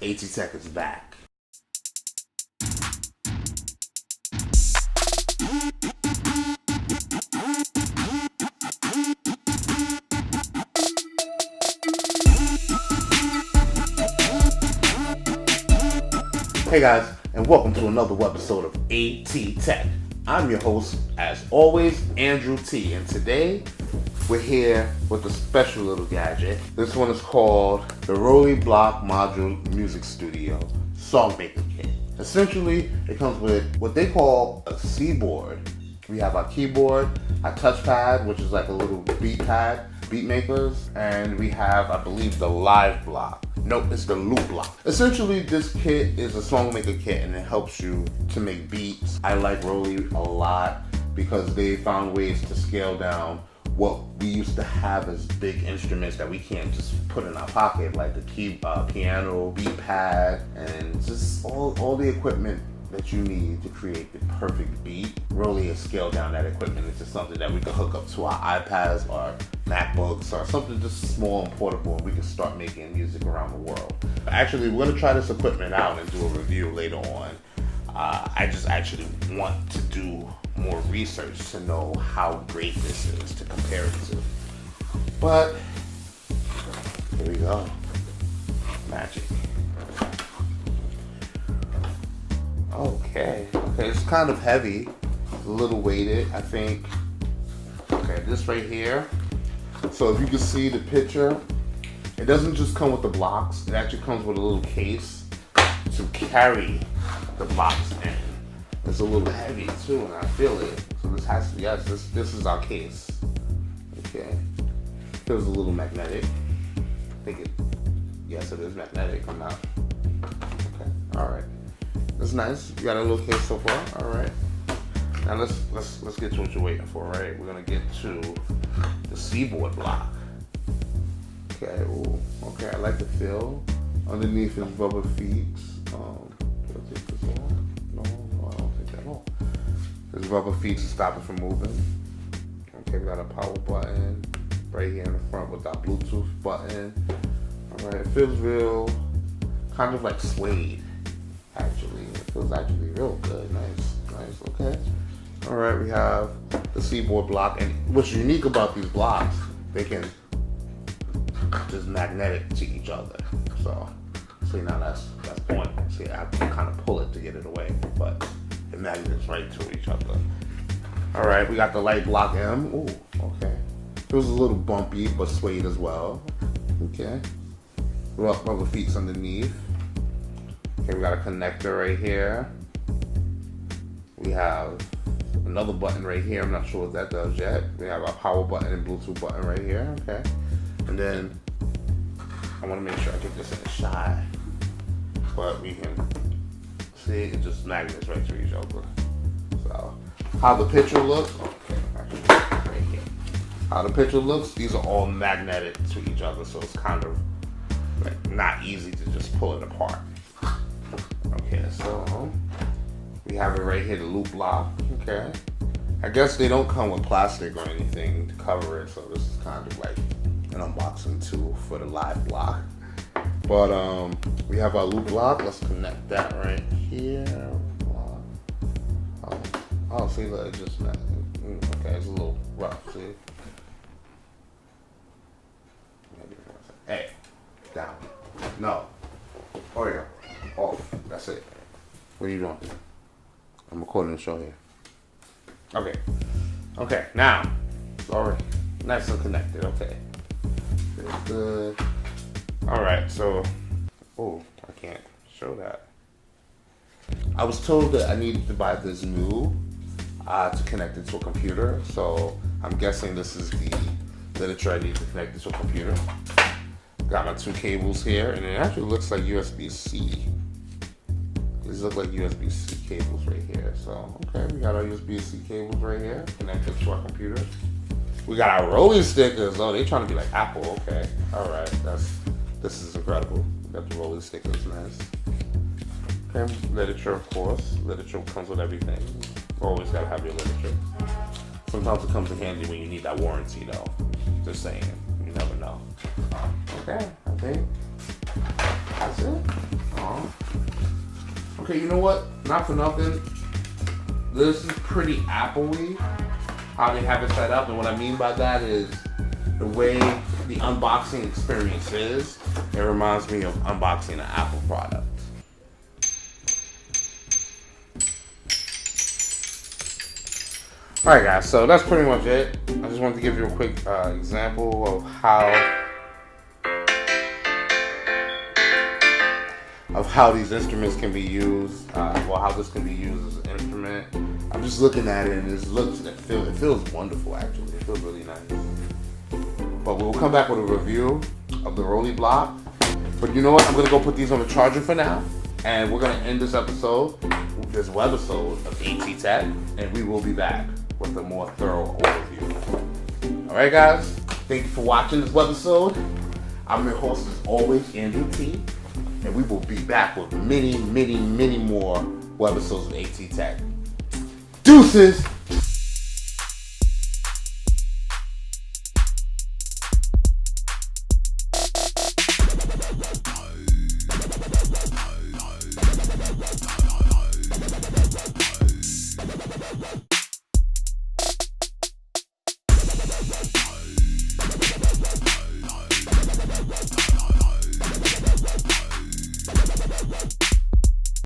AndrewT is back. Hey guys, and welcome to another episode of AndrewT. I'm your host, as always, AndrewT, and today we're here with a special little gadget. This one is called the Roli Module Music Studio Songmaker Kit. Essentially, it comes with what they call a C board. We have our keyboard, our touchpad, which is like a little beat pad, beat makers, and we have, I believe, the live block. Nope, it's the loop block. Essentially, this kit is a Songmaker kit and it helps you to make beats. I like Roli a lot because they found ways to scale down what we used to have as big instruments that we can't just put in our pocket, like the piano, beat pad, and just all the equipment that you need to create the perfect beat. Roli has scaled down that equipment into something that we can hook up to our iPads or MacBooks or something just small and portable, and we can start making music around the world. Actually, we're gonna try this equipment out and do a review later on. I just actually want to do more research to know how great this is to compare it to. But here we go, magic. Okay, it's kind of heavy, a little weighted, I think. Okay, this right here. So if you can see the picture, it doesn't just come with the blocks, it actually comes with a little case to carry the blocks in. It's a little heavy too, and I feel it. So this has to be, yes, this is our case. Okay, feels a little magnetic. I think yes, it is magnetic. I'm not. Okay, all right. That's nice. You got a little case so far. All right. Now let's get to what you're waiting for. Right. We're gonna get to the C-board block. Okay. Ooh. Okay. I like the feel. Underneath is rubber feet. Did I take this off? No, I don't think that off. There's rubber feet to stop it from moving. Okay. We got a power button right here in the front with our Bluetooth button. All right. It feels real, kind of like suede. Actually, it feels actually real good. Nice, okay. All right, we have the C-board block, and what's unique about these blocks, they can just magnetic to each other. So, see, now that's point. See, I have to kind of pull it to get it away, but it magnets right to each other. All right, we got the light block M. Ooh, okay. It was a little bumpy, but suede as well. Okay. Rubber feet underneath. Okay, we got a connector right here. We have another button right here. I'm not sure what that does yet. We have our power button and Bluetooth button right here. Okay. And then I want to make sure I get this in the shot. But we can see it just magnets right to each other. So how the picture looks, okay, actually right here. How the picture looks, these are all magnetic to each other, so it's kind of like not easy to just pull it apart. Okay, so we have it right here, the loop block. Okay, I guess they don't come with plastic or anything to cover it, so this is kind of like an unboxing tool for the live block. But we have our loop block. Let's connect that right here. Oh, see, look, it just okay, it's a little rough. See, hey, down. No, oh yeah. Off. That's it. What are you doing? I'm recording the show here. Okay. Now, sorry. Nice and connected. Okay. Feels good. All right. So, I can't show that. I was told that I needed to buy this new to connect it to a computer. So I'm guessing this is the literature I need to connect it to a computer. Got my two cables here, and it actually looks like USB-C. These look like USB-C cables right here. So, okay, we got our USB-C cables right here, connected to our computer. We got our Roli stickers. Oh, they trying to be like Apple. Okay, all right, this is incredible. We got the Roli stickers, nice. Okay, literature, of course. Literature comes with everything. Always gotta have your literature. Sometimes it comes in handy when you need that warranty, though. Just saying, you never know. Okay, I think that's it. Okay, you know what? Not for nothing. This is pretty Apple-y, how they have it set up. And what I mean by that is the way the unboxing experience is. It reminds me of unboxing an Apple product. Alright guys, so that's pretty much it. I just wanted to give you a quick example of how these instruments can be used, how this can be used as an instrument. I'm just looking at it and it feels wonderful actually. It feels really nice. But we'll come back with a review of the Roli block. But you know what? I'm gonna go put these on the charger for now. And we're gonna end this episode, this webisode of AndrewT Tech, and we will be back with a more thorough overview. Alright guys, thank you for watching this webisode. I'm your host as always, AndrewT. And we will be back with many more webisodes of AndrewT Tech. Deuces!